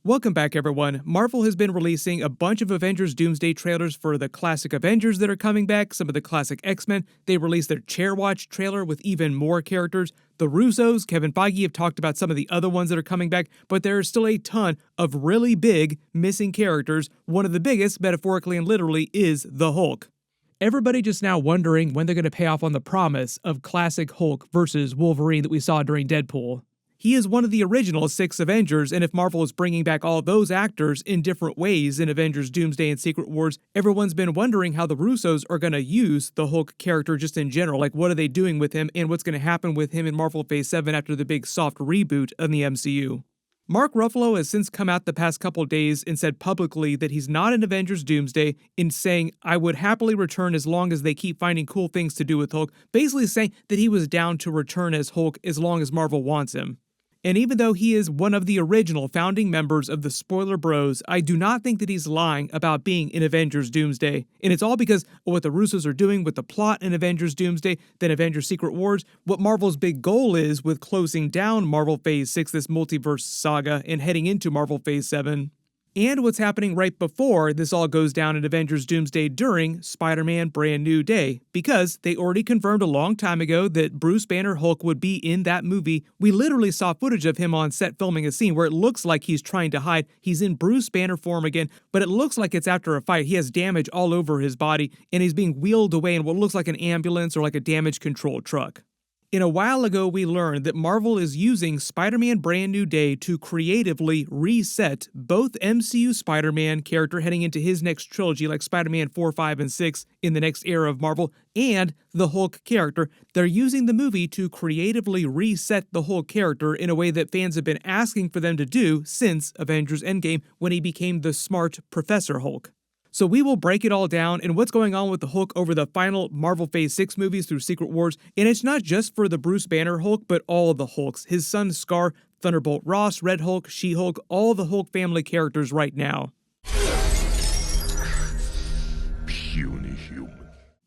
Welcome back, everyone. Marvel has been releasing a bunch of Avengers Doomsday trailers for the classic Avengers that are coming back, some of the classic X-Men. They released their Chair Watch trailer with even more characters. The Russos, Kevin Feige, have talked about some of the other ones that are coming back, but there are still a ton of really big missing characters. One of the biggest, metaphorically and literally, is the Hulk. Everybody just now wondering when they're going to pay off on the promise of classic Hulk versus Wolverine that we saw during Deadpool. He is one of the original 6 Avengers, and if Marvel is bringing back all those actors in different ways in Avengers Doomsday and Secret Wars, everyone's been wondering how the Russos are going to use the Hulk character just in general. Like, what are they doing with him, and what's going to happen with him in Marvel Phase 7 after the big soft reboot of the MCU. Mark Ruffalo has since come out the past couple days and said publicly that he's not in Avengers Doomsday, in saying, "I would happily return as long as they keep finding cool things to do with Hulk," basically saying that he was down to return as Hulk as long as Marvel wants him. And even though he is one of the original founding members of the Spoiler Bros, I do not think that he's lying about being in Avengers Doomsday. And it's all because of what the Russos are doing with the plot in Avengers Doomsday, then Avengers Secret Wars, what Marvel's big goal is with closing down Marvel Phase 6, this multiverse saga, and heading into Marvel Phase 7. And what's happening right before this all goes down in Avengers Doomsday during Spider-Man Brand New Day, because they already confirmed a long time ago that Bruce Banner Hulk would be in that movie. We literally saw footage of him on set filming a scene where it looks like he's trying to hide. He's in Bruce Banner form again, but it looks like it's after a fight. He has damage all over his body, and he's being wheeled away in what looks like an ambulance or like a damage control truck. And a while ago, we learned that Marvel is using Spider-Man Brand New Day to creatively reset both MCU Spider-Man character heading into his next trilogy, like Spider-Man 4, 5, and 6 in the next era of Marvel, and the Hulk character. They're using the movie to creatively reset the Hulk character in a way that fans have been asking for them to do since Avengers Endgame, when he became the smart Professor Hulk. So we will break it all down and what's going on with the Hulk over the final Marvel Phase 6 movies through Secret Wars. And it's not just for the Bruce Banner Hulk, but all of the Hulks. His son Scar, Thunderbolt Ross, Red Hulk, She-Hulk, all the Hulk family characters right now. Puny human.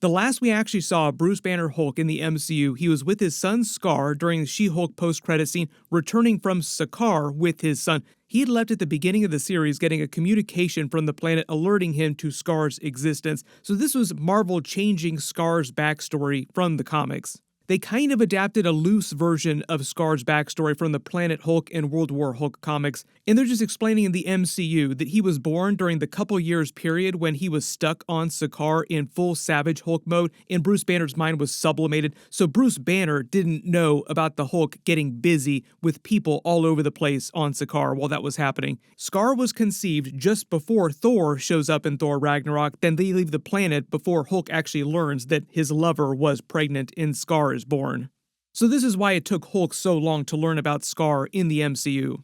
The last we actually saw Bruce Banner Hulk in the MCU, he was with his son Scar during the She-Hulk post-credit scene, returning from Sakaar with his son. He had left at the beginning of the series getting a communication from the planet alerting him to Scar's existence. So this was Marvel changing Scar's backstory from the comics. They kind of adapted a loose version of Scar's backstory from the Planet Hulk and World War Hulk comics, and they're just explaining in the MCU that he was born during the couple years period when he was stuck on Sakaar in full Savage Hulk mode, and Bruce Banner's mind was sublimated, so Bruce Banner didn't know about the Hulk getting busy with people all over the place on Sakaar while that was happening. Scar was conceived just before Thor shows up in Thor Ragnarok, then they leave the planet before Hulk actually learns that his lover was pregnant and Scar is born. So this is why it took Hulk so long to learn about Scar in the MCU.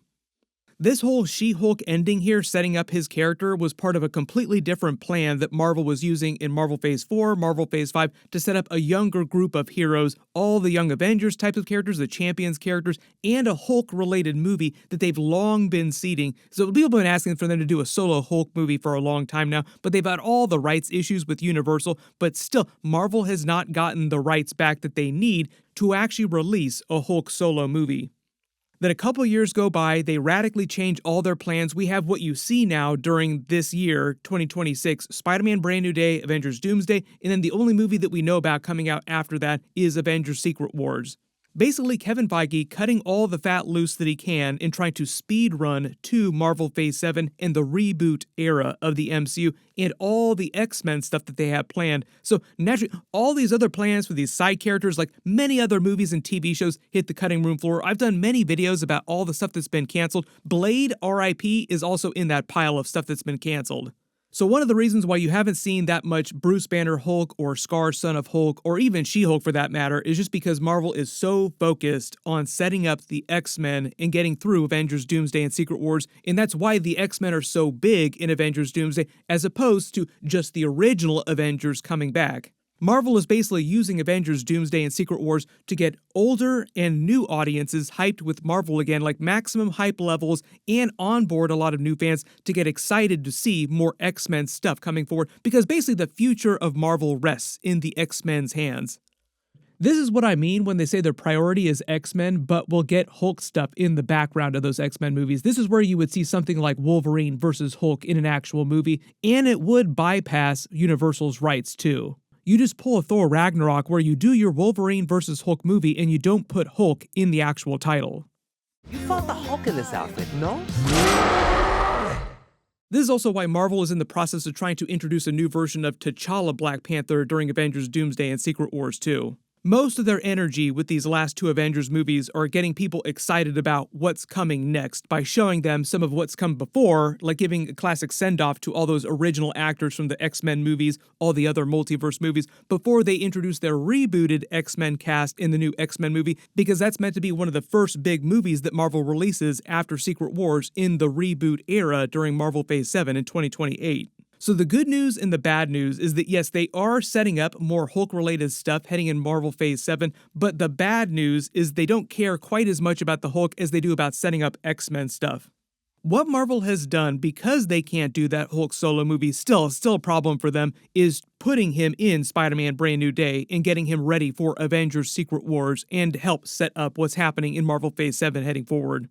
This whole She-Hulk ending here, setting up his character, was part of a completely different plan that Marvel was using in Marvel Phase 4, Marvel Phase 5, to set up a younger group of heroes, all the Young Avengers types of characters, the Champions characters, and a Hulk-related movie that they've long been seeding. So people have been asking for them to do a solo Hulk movie for a long time now, but they've had all the rights issues with Universal, but still, Marvel has not gotten the rights back that they need to actually release a Hulk solo movie. Then a couple years go by, they radically change all their plans. We have what you see now during this year, 2026, Spider-Man Brand New Day, Avengers Doomsday, and then the only movie that we know about coming out after that is Avengers Secret Wars. Basically, Kevin Feige cutting all the fat loose that he can and trying to speed run to Marvel Phase 7 and the reboot era of the MCU and all the X-Men stuff that they have planned. So naturally, all these other plans for these side characters, like many other movies and TV shows, hit the cutting room floor. I've done many videos about all the stuff that's been canceled. Blade RIP is also in that pile of stuff that's been canceled. So one of the reasons why you haven't seen that much Bruce Banner Hulk or Scar Son of Hulk or even She-Hulk for that matter is just because Marvel is so focused on setting up the X-Men and getting through Avengers Doomsday and Secret Wars, and that's why the X-Men are so big in Avengers Doomsday as opposed to just the original Avengers coming back. Marvel is basically using Avengers Doomsday and Secret Wars to get older and new audiences hyped with Marvel again, like maximum hype levels, and onboard a lot of new fans to get excited to see more X-Men stuff coming forward, because basically the future of Marvel rests in the X-Men's hands. This is what I mean when they say their priority is X-Men, but we'll get Hulk stuff in the background of those X-Men movies. This is where you would see something like Wolverine versus Hulk in an actual movie, and it would bypass Universal's rights too. You just pull a Thor Ragnarok where you do your Wolverine versus Hulk movie and you don't put Hulk in the actual title. You fought the Hulk in this outfit, no? This is also why Marvel is in the process of trying to introduce a new version of T'Challa Black Panther during Avengers Doomsday and Secret Wars 2. Most of their energy with these last two Avengers movies are getting people excited about what's coming next by showing them some of what's come before, like giving a classic send-off to all those original actors from the X-Men movies, all the other multiverse movies, before they introduce their rebooted X-Men cast in the new X-Men movie, because that's meant to be one of the first big movies that Marvel releases after Secret Wars in the reboot era during Marvel Phase 7 in 2028. So the good news and the bad news is that yes, they are setting up more Hulk-related stuff heading in Marvel Phase 7, but the bad news is they don't care quite as much about the Hulk as they do about setting up X-Men stuff. What Marvel has done, because they can't do that Hulk solo movie, still a problem for them, is putting him in Spider-Man Brand New Day and getting him ready for Avengers Secret Wars and help set up what's happening in Marvel Phase 7 heading forward.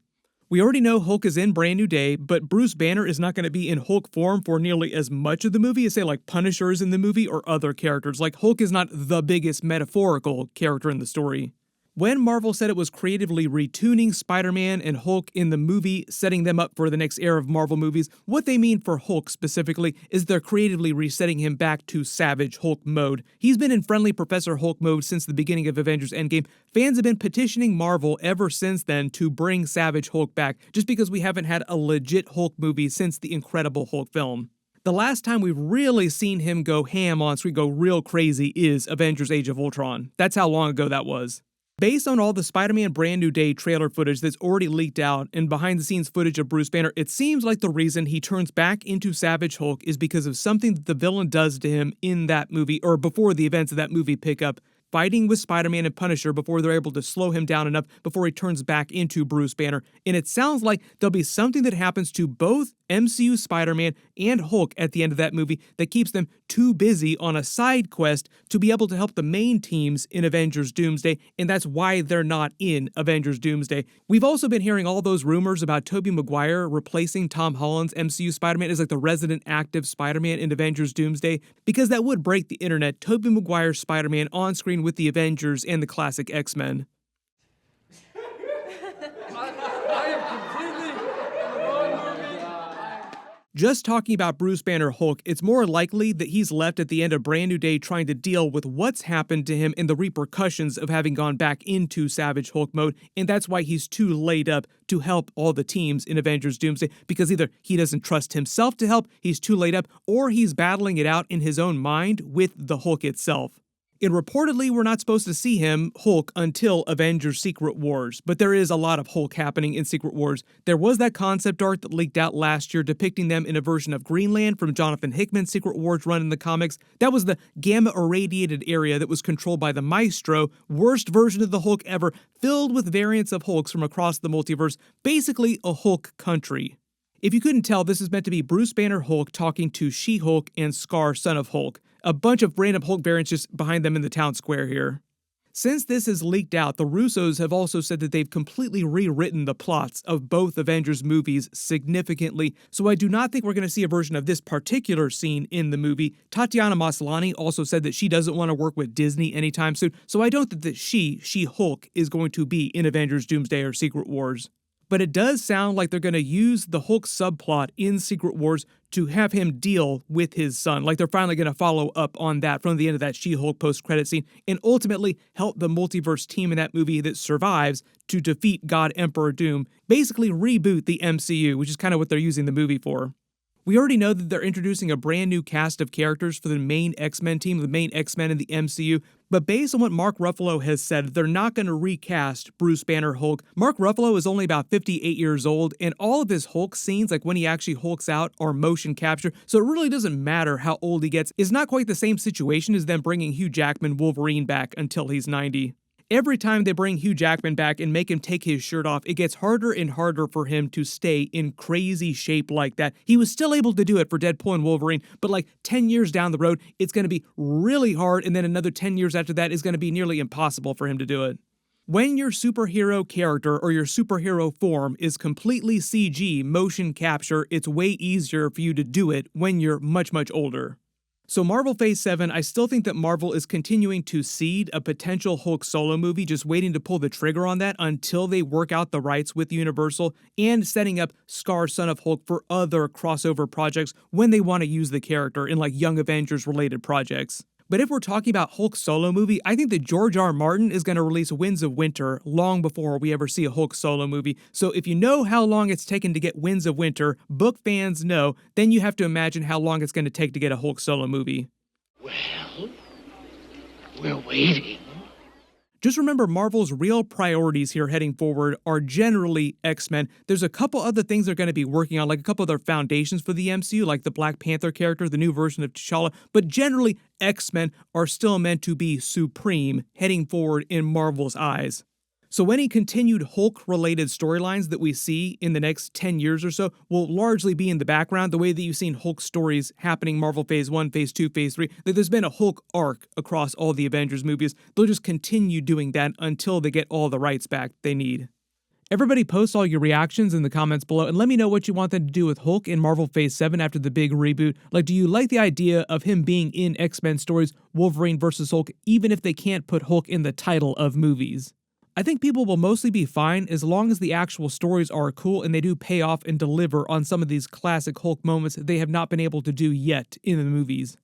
We already know Hulk is in Brand New Day, but Bruce Banner is not going to be in Hulk form for nearly as much of the movie as, say, like Punisher is in the movie or other characters. Like, Hulk is not the biggest metaphorical character in the story. When Marvel said it was creatively retuning Spider-Man and Hulk in the movie, setting them up for the next era of Marvel movies, what they mean for Hulk specifically is they're creatively resetting him back to Savage Hulk mode. He's been in Friendly Professor Hulk mode since the beginning of Avengers Endgame. Fans have been petitioning Marvel ever since then to bring Savage Hulk back, just because we haven't had a legit Hulk movie since the Incredible Hulk film. The last time we've really seen him go ham on screen, go real crazy, is Avengers Age of Ultron. That's how long ago that was. Based on all the Spider-Man Brand New Day trailer footage that's already leaked out and behind-the-scenes footage of Bruce Banner, it seems like the reason he turns back into Savage Hulk is because of something that the villain does to him in that movie, or before the events of that movie pick up, fighting with Spider-Man and Punisher before they're able to slow him down enough before he turns back into Bruce Banner. And it sounds like there'll be something that happens to both MCU Spider-Man and Hulk at the end of that movie that keeps them too busy on a side quest to be able to help the main teams in Avengers Doomsday, and that's why they're not in Avengers Doomsday. We've also been hearing all those rumors about Tobey Maguire replacing Tom Holland's MCU Spider-Man as like the resident active Spider-Man in Avengers Doomsday, because that would break the internet. Tobey Maguire's Spider-Man on screen with the Avengers and the classic X-Men. I am completely in the wrong movie. Just talking about Bruce Banner Hulk, it's more likely that he's left at the end of Brand New Day trying to deal with what's happened to him and the repercussions of having gone back into Savage Hulk mode, and that's why he's too laid up to help all the teams in Avengers Doomsday, because either he doesn't trust himself to help, he's too laid up, or he's battling it out in his own mind with the Hulk itself. And reportedly, we're not supposed to see him, Hulk, until Avengers Secret Wars, but there is a lot of Hulk happening in Secret Wars. There was that concept art that leaked out last year depicting them in a version of Greenland from Jonathan Hickman's Secret Wars run in the comics. That was the gamma-irradiated area that was controlled by the Maestro, worst version of the Hulk ever, filled with variants of Hulks from across the multiverse, basically a Hulk country. If you couldn't tell, this is meant to be Bruce Banner Hulk talking to She-Hulk and Scar, son of Hulk. A bunch of random Hulk variants just behind them in the town square here. Since this has leaked out, the Russos have also said that they've completely rewritten the plots of both Avengers movies significantly, so I do not think we're going to see a version of this particular scene in the movie. Tatiana Maslany also said that she doesn't want to work with Disney anytime soon, so I don't think that She-Hulk is going to be in Avengers Doomsday or Secret Wars. But it does sound like they're going to use the Hulk subplot in Secret Wars to have him deal with his son. Like they're finally going to follow up on that from the end of that She-Hulk post-credit scene and ultimately help the multiverse team in that movie that survives to defeat God Emperor Doom. Basically reboot the MCU, which is kind of what they're using the movie for. We already know that they're introducing a brand new cast of characters for the main X-Men team, the main X-Men in the MCU, but based on what Mark Ruffalo has said, they're not going to recast Bruce Banner Hulk. Mark Ruffalo is only about 58 years old, and all of his Hulk scenes, like when he actually hulks out, are motion capture, so it really doesn't matter how old he gets. It's not quite the same situation as them bringing Hugh Jackman Wolverine back until he's 90. Every time they bring Hugh Jackman back and make him take his shirt off, it gets harder and harder for him to stay in crazy shape like that. He was still able to do it for Deadpool and Wolverine, but like 10 years down the road, it's going to be really hard, and then another 10 years after that is going to be nearly impossible for him to do it. When your superhero character or your superhero form is completely CG motion capture, it's way easier for you to do it when you're much, much older. So Marvel Phase 7, I still think that Marvel is continuing to seed a potential Hulk solo movie, just waiting to pull the trigger on that until they work out the rights with Universal, and setting up Scar Son of Hulk for other crossover projects when they want to use the character in like Young Avengers related projects. But if we're talking about Hulk solo movie, I think that George R. Martin is going to release Winds of Winter long before we ever see a Hulk solo movie. So if you know how long it's taken to get Winds of Winter, book fans know, then you have to imagine how long it's going to take to get a Hulk solo movie. Well, we're waiting. Just remember, Marvel's real priorities here heading forward are generally X-Men. There's a couple other things they're going to be working on, like a couple of their foundations for the MCU, like the Black Panther character, the new version of T'Challa, but generally X-Men are still meant to be supreme heading forward in Marvel's eyes. So any continued Hulk-related storylines that we see in the next 10 years or so will largely be in the background, the way that you've seen Hulk stories happening Marvel Phase 1, Phase 2, Phase 3. There's been a Hulk arc across all the Avengers movies. They'll just continue doing that until they get all the rights back they need. Everybody post all your reactions in the comments below and let me know what you want them to do with Hulk in Marvel Phase 7 after the big reboot. Like, do you like the idea of him being in X-Men stories, Wolverine versus Hulk, even if they can't put Hulk in the title of movies? I think people will mostly be fine as long as the actual stories are cool and they do pay off and deliver on some of these classic Hulk moments they have not been able to do yet in the movies.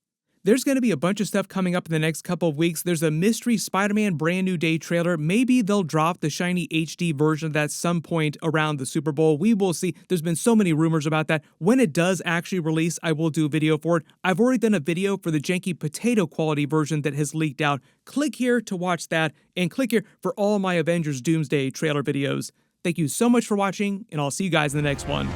There's going to be a bunch of stuff coming up in the next couple of weeks. There's a mystery Spider-Man Brand New Day trailer. Maybe they'll drop the shiny HD version of that at some point around the Super Bowl. We will see. There's been so many rumors about that. When it does actually release, I will do a video for it. I've already done a video for the janky potato quality version that has leaked out. Click here to watch that, and click here for all my Avengers Doomsday trailer videos. Thank you so much for watching, and I'll see you guys in the next one.